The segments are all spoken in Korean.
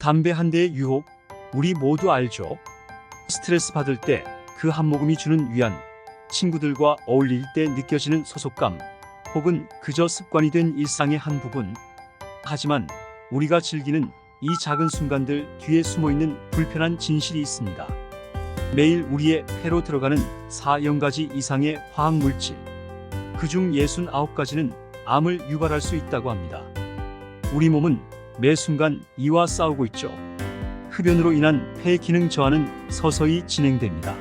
담배 한 대의 유혹, 우리 모두 알죠? 스트레스 받을 때 그 한 모금이 주는 위안, 친구들과 어울릴 때 느껴지는 소속감, 혹은 그저 습관이 된 일상의 한 부분. 하지만 우리가 즐기는 이 작은 순간들 뒤에 숨어있는 불편한 진실이 있습니다. 매일 우리의 폐로 들어가는 4,000가지 이상의 화학물질, 그중 69가지는 암을 유발할 수 있다고 합니다. 우리 몸은 매 순간 이와 싸우고 있죠. 흡연으로 인한 폐 기능 저하는 서서히 진행됩니다.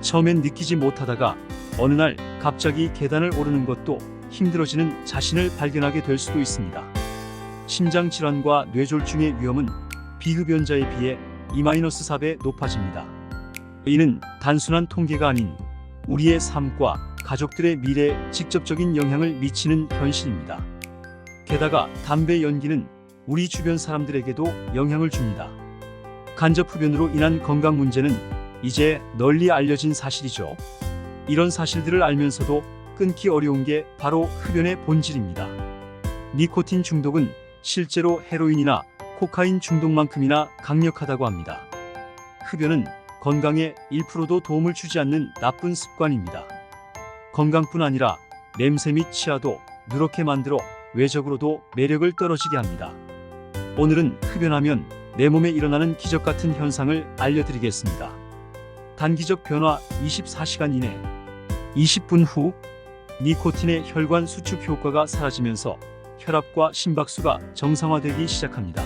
처음엔 느끼지 못하다가 어느 날 갑자기 계단을 오르는 것도 힘들어지는 자신을 발견하게 될 수도 있습니다. 심장 질환과 뇌졸중의 위험은 비흡연자에 비해 2-4배 높아집니다. 이는 단순한 통계가 아닌 우리의 삶과 가족들의 미래에 직접적인 영향을 미치는 현실입니다. 게다가 담배 연기는 우리 주변 사람들에게도 영향을 줍니다. 간접 흡연으로 인한 건강 문제는 이제 널리 알려진 사실이죠. 이런 사실들을 알면서도 끊기 어려운 게 바로 흡연의 본질입니다. 니코틴 중독은 실제로 헤로인이나 코카인 중독만큼이나 강력하다고 합니다. 흡연은 건강에 1%도 도움을 주지 않는 나쁜 습관입니다. 건강뿐 아니라 냄새 및 치아도 누렇게 만들어 외적으로도 매력을 떨어지게 합니다. 오늘은 흡연하면 내 몸에 일어나는 기적 같은 현상을 알려드리겠습니다. 단기적 변화 24시간 이내, 20분 후 니코틴의 혈관 수축 효과가 사라지면서 혈압과 심박수가 정상화되기 시작합니다.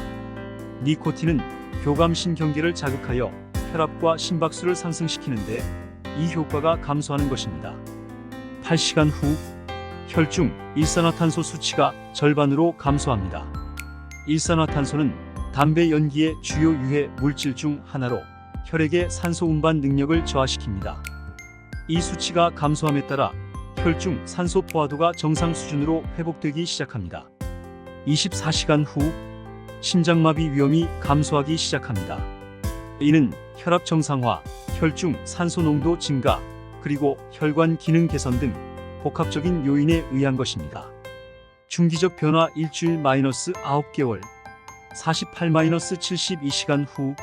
니코틴은 교감신경계를 자극하여 혈압과 심박수를 상승시키는데 이 효과가 감소하는 것입니다. 8시간 후 혈중 일산화탄소 수치가 절반으로 감소합니다. 일산화탄소는 담배 연기의 주요 유해 물질 중 하나로 혈액의 산소 운반 능력을 저하시킵니다. 이 수치가 감소함에 따라 혈중 산소 포화도가 정상 수준으로 회복되기 시작합니다. 24시간 후 심장마비 위험이 감소하기 시작합니다. 이는 혈압 정상화, 혈중 산소 농도 증가, 그리고 혈관 기능 개선 등 복합적인 요인에 의한 것입니다. 중기적 변화 일주일 -9개월, 48-72시간 후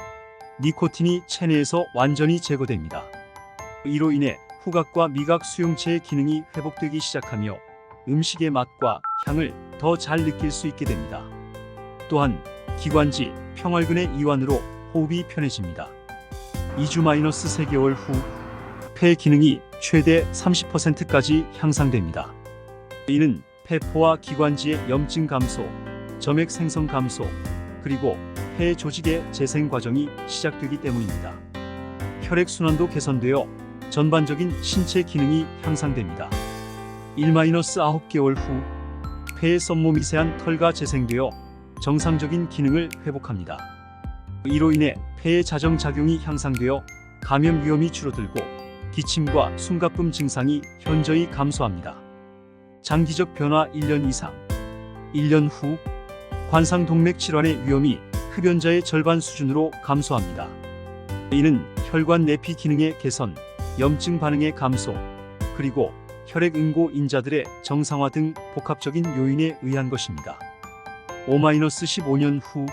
니코틴이 체내에서 완전히 제거됩니다. 이로 인해 후각과 미각 수용체의 기능이 회복되기 시작하며 음식의 맛과 향을 더 잘 느낄 수 있게 됩니다. 또한 기관지, 평활근의 이완으로 호흡이 편해집니다. 2주 -3개월 후 폐 기능이 최대 30%까지 향상됩니다. 이는 폐포와 기관지의 염증 감소, 점액 생성 감소, 그리고 폐 조직의 재생 과정이 시작되기 때문입니다. 혈액 순환도 개선되어 전반적인 신체 기능이 향상됩니다. 1-9개월 후 폐의 썸모 미세한 털과 재생되어 정상적인 기능을 회복합니다. 이로 인해 폐의 자정작용이 향상되어 감염 위험이 줄어들고 기침과 숨가쁨 증상이 현저히 감소합니다. 장기적 변화 1년 이상, 1년 후 관상동맥 질환의 위험이 흡연자의 절반 수준으로 감소합니다. 이는 혈관 내피 기능의 개선, 염증 반응의 감소, 그리고 혈액 응고 인자들의 정상화 등 복합적인 요인에 의한 것입니다. 5-15년 후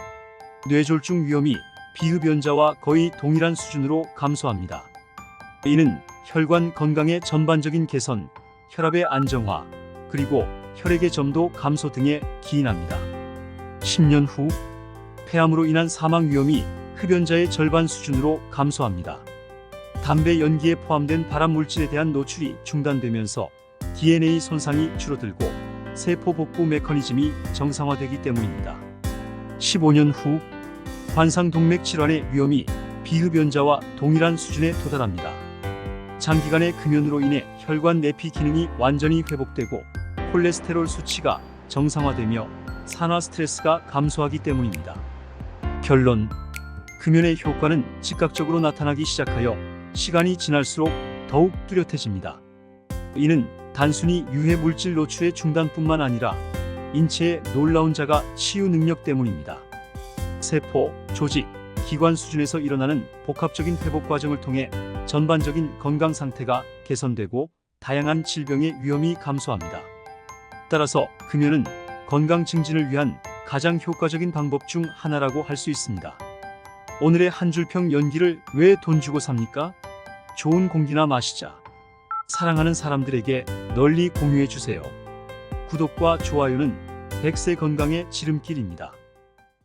뇌졸중 위험이 비흡연자와 거의 동일한 수준으로 감소합니다. 이는 혈관 건강의 전반적인 개선, 혈압의 안정화, 그리고 혈액의 점도 감소 등에 기인합니다. 10년 후 폐암으로 인한 사망 위험이 흡연자의 절반 수준으로 감소합니다. 담배 연기에 포함된 발암 물질에 대한 노출이 중단되면서 DNA 손상이 줄어들고 세포 복구 메커니즘이 정상화되기 때문입니다. 15년 후 관상동맥 질환의 위험이 비흡연자와 동일한 수준에 도달합니다. 장기간의 금연으로 인해 혈관 내피 기능이 완전히 회복되고 콜레스테롤 수치가 정상화되며 산화 스트레스가 감소하기 때문입니다. 결론, 금연의 효과는 즉각적으로 나타나기 시작하여 시간이 지날수록 더욱 뚜렷해집니다. 이는 단순히 유해 물질 노출의 중단뿐만 아니라 인체의 놀라운 자가 치유 능력 때문입니다. 세포, 조직, 기관 수준에서 일어나는 복합적인 회복 과정을 통해 전반적인 건강 상태가 개선되고 다양한 질병의 위험이 감소합니다. 따라서 금연은 건강 증진을 위한 가장 효과적인 방법 중 하나라고 할 수 있습니다. 오늘의 한 줄평 연기를 왜 돈 주고 삽니까? 좋은 공기나 마시자. 사랑하는 사람들에게 널리 공유해 주세요. 구독과 좋아요는 100세 건강의 지름길입니다.